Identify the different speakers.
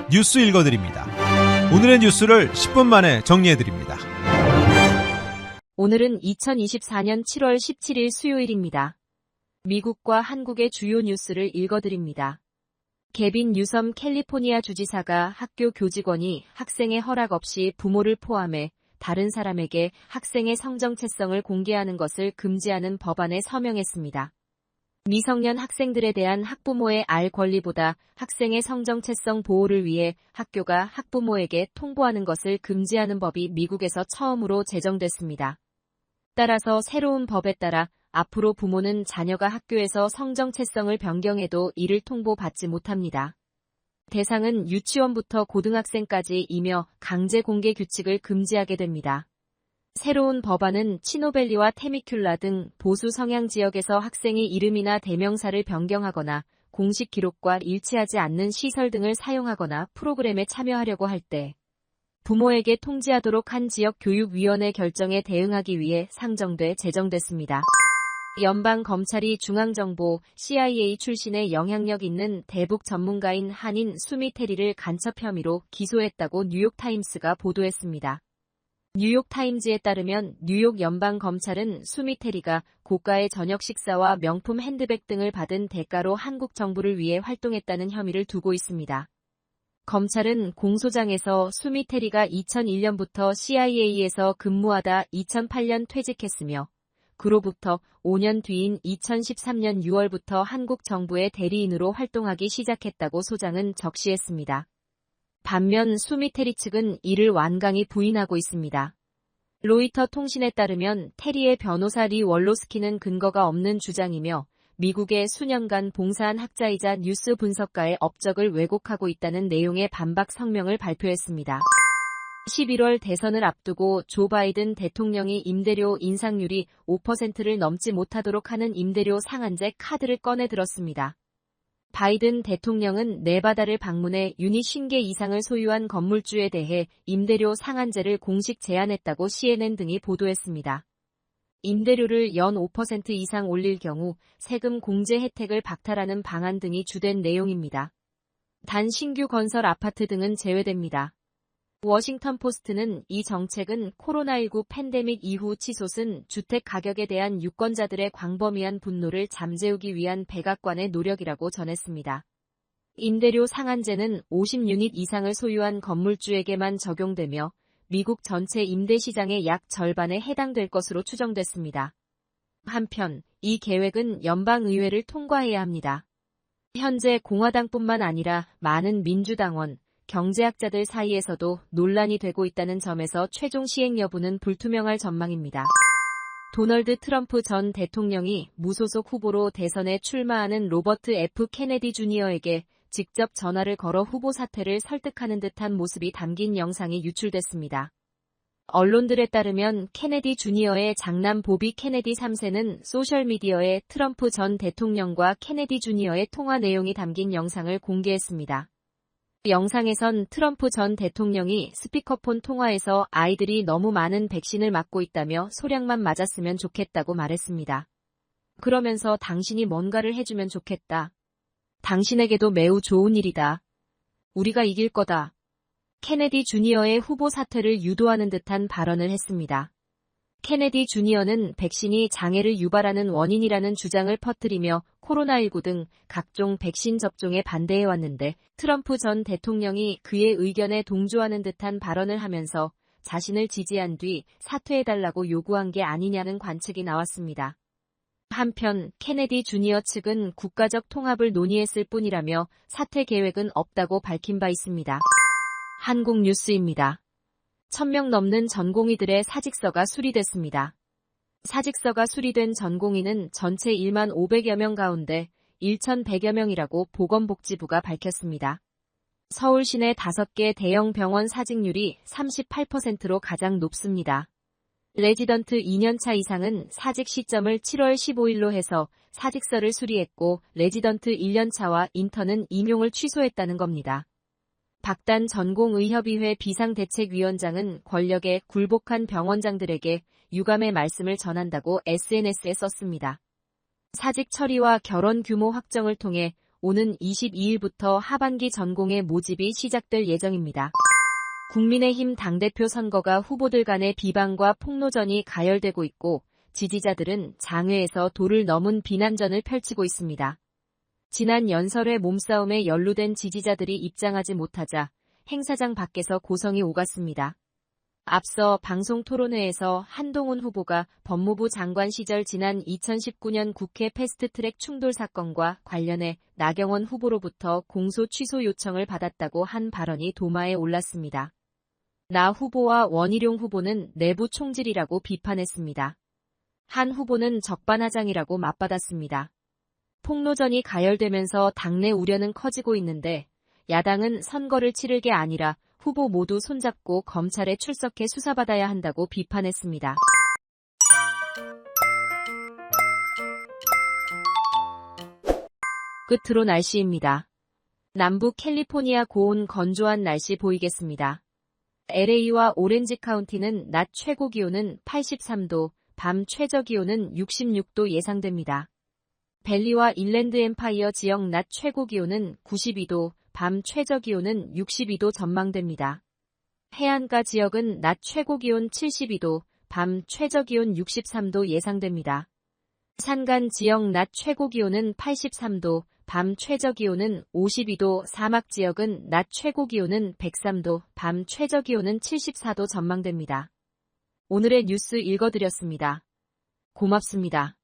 Speaker 1: 뉴스 읽어드립니다. 오늘의 뉴스를 10분 만에 정리해드립니다.
Speaker 2: 오늘은 2024년 7월 17일 수요일입니다. 미국과 한국의 주요 뉴스를 읽어드립니다. 개빈 뉴섬 캘리포니아 주지사가 학교 교직원이 학생의 허락 없이 부모를 포함해 다른 사람에게 학생의 성정체성을 공개하는 것을 금지하는 법안에 서명했습니다. 미성년 학생들에 대한 학부모의 알 권리보다 학생의 성정체성 보호를 위해 학교가 학부모에게 통보하는 것을 금지하는 법이 미국에서 처음으로 제정됐습니다. 따라서 새로운 법에 따라 앞으로 부모는 자녀가 학교에서 성정체성을 변경해도 이를 통보받지 못합니다. 대상은 유치원부터 고등학생까지이며 강제 공개 규칙을 금지하게 됩니다. 새로운 법안은 치노밸리와 테미큘라 등 보수 성향 지역에서 학생이 이름이나 대명사를 변경하거나 공식 기록과 일치하지 않는 시설 등을 사용하거나 프로그램에 참여하려고 할 때 부모에게 통지하도록 한 지역교육위원회 결정에 대응하기 위해 상정돼 제정됐습니다. 연방검찰이 중앙정보 CIA 출신의 영향력 있는 대북 전문가인 한인 수미 테리를 간첩 혐의로 기소했다고 뉴욕타임스가 보도했습니다. 뉴욕타임즈에 따르면 뉴욕 연방검찰은 수미 테리가 고가의 저녁 식사와 명품 핸드백 등을 받은 대가로 한국 정부를 위해 활동했다는 혐의를 두고 있습니다. 검찰은 공소장에서 수미 테리가 2001년부터 CIA에서 근무하다 2008년 퇴직했으며 그로부터 5년 뒤인 2013년 6월부터 한국 정부의 대리인으로 활동하기 시작했다고 소장은 적시했습니다. 반면 수미 테리 측은 이를 완강히 부인하고 있습니다. 로이터 통신에 따르면 테리의 변호사 리 월로스키는 근거가 없는 주장이며 미국에 수년간 봉사한 학자이자 뉴스 분석가의 업적을 왜곡하고 있다는 내용의 반박 성명을 발표했습니다. 11월 대선을 앞두고 조 바이든 대통령이 임대료 인상률이 5%를 넘지 못하도록 하는 임대료 상한제 카드를 꺼내 들었습니다. 바이든 대통령은 네바다를 방문해 유닛 50개 이상을 소유한 건물주에 대해 임대료 상한제를 공식 제안했다고 CNN 등이 보도했습니다. 임대료를 연 5% 이상 올릴 경우 세금 공제 혜택을 박탈하는 방안 등이 주된 내용입니다. 단 신규 건설 아파트 등은 제외됩니다. 워싱턴 포스트는 이 정책은 코로나19 팬데믹 이후 치솟은 주택 가격에 대한 유권자들의 광범위한 분노를 잠재우기 위한 백악관의 노력이라고 전했습니다. 임대료 상한제는 50유닛 이상을 소유한 건물주에게만 적용되며 미국 전체 임대 시장의 약 절반에 해당될 것으로 추정됐습니다. 한편 이 계획은 연방의회를 통과해야 합니다. 현재 공화당뿐만 아니라 많은 민주당원, 경제학자들 사이에서도 논란이 되고 있다는 점에서 최종 시행 여부는 불투명할 전망입니다. 도널드 트럼프 전 대통령이 무소속 후보로 대선에 출마하는 로버트 F. 케네디 주니어에게 직접 전화를 걸어 후보 사퇴를 설득하는 듯한 모습이 담긴 영상이 유출됐습니다. 언론들에 따르면 케네디 주니어의 장남 보비 케네디 3세는 소셜미디어에 트럼프 전 대통령과 케네디 주니어의 통화 내용이 담긴 영상을 공개했습니다. 영상에선 트럼프 전 대통령이 스피커폰 통화에서 아이들이 너무 많은 백신을 맞고 있다며 소량만 맞았으면 좋겠다고 말했습니다. 그러면서 당신이 뭔가를 해주면 좋겠다. 당신에게도 매우 좋은 일이다. 우리가 이길 거다. 케네디 주니어의 후보 사퇴를 유도하는 듯한 발언을 했습니다. 케네디 주니어는 백신이 장애를 유발하는 원인이라는 주장을 퍼뜨리며 코로나19 등 각종 백신 접종에 반대해왔는데 트럼프 전 대통령이 그의 의견에 동조하는 듯한 발언을 하면서 자신을 지지한 뒤 사퇴해달라고 요구한 게 아니냐는 관측이 나왔습니다. 한편 케네디 주니어 측은 국가적 통합을 논의했을 뿐이라며 사퇴 계획은 없다고 밝힌 바 있습니다. 한국 뉴스입니다. 1000명 넘는 전공의들의 사직서가 수리됐습니다. 사직서가 수리된 전공의는 전체 1만 500여 명 가운데 1,100여 명이라고 보건복지부가 밝혔습니다. 서울 시내 5개 대형 병원 사직률이 38%로 가장 높습니다. 레지던트 2년차 이상은 사직 시점을 7월 15일로 해서 사직서를 수리했고 레지던트 1년차와 인턴은 임용을 취소했다는 겁니다. 박단 전공의협의회 비상대책위원장은 권력에 굴복한 병원장들에게 유감의 말씀을 전한다고 SNS에 썼습니다. 사직 처리와 결혼 규모 확정을 통해 오는 22일부터 하반기 전공의 모집이 시작될 예정입니다. 국민의힘 당대표 선거가 후보들 간의 비방과 폭로전이 가열되고 있고 지지자들은 장외에서 도를 넘은 비난전을 펼치고 있습니다. 지난 연설회 몸싸움에 연루된 지지자들이 입장하지 못하자 행사장 밖에서 고성이 오갔습니다. 앞서 방송 토론회에서 한동훈 후보가 법무부 장관 시절 지난 2019년 국회 패스트트랙 충돌 사건과 관련해 나경원 후보로부터 공소 취소 요청을 받았다고 한 발언이 도마에 올랐습니다. 나 후보와 원희룡 후보는 내부 총질이라고 비판했습니다. 한 후보는 적반하장이라고 맞받았습니다. 폭로전이 가열되면서 당내 우려는 커지고 있는데 야당은 선거를 치를 게 아니라 후보 모두 손잡고 검찰에 출석해 수사받아야 한다고 비판했습니다. 끝으로 날씨입니다. 남부 캘리포니아 고온 건조한 날씨 보이겠습니다. LA와 오렌지 카운티는 낮 최고 기온은 83도, 밤 최저 기온은 66도 예상됩니다. 벨리와 인랜드 엠파이어 지역 낮 최고 기온은 92도, 밤 최저 기온은 62도 전망됩니다. 해안가 지역은 낮 최고 기온 72도, 밤 최저 기온 63도 예상됩니다. 산간 지역 낮 최고 기온은 83도, 밤 최저 기온은 52도, 사막 지역은 낮 최고 기온은 103도, 밤 최저 기온은 74도 전망됩니다. 오늘의 뉴스 읽어드렸습니다. 고맙습니다.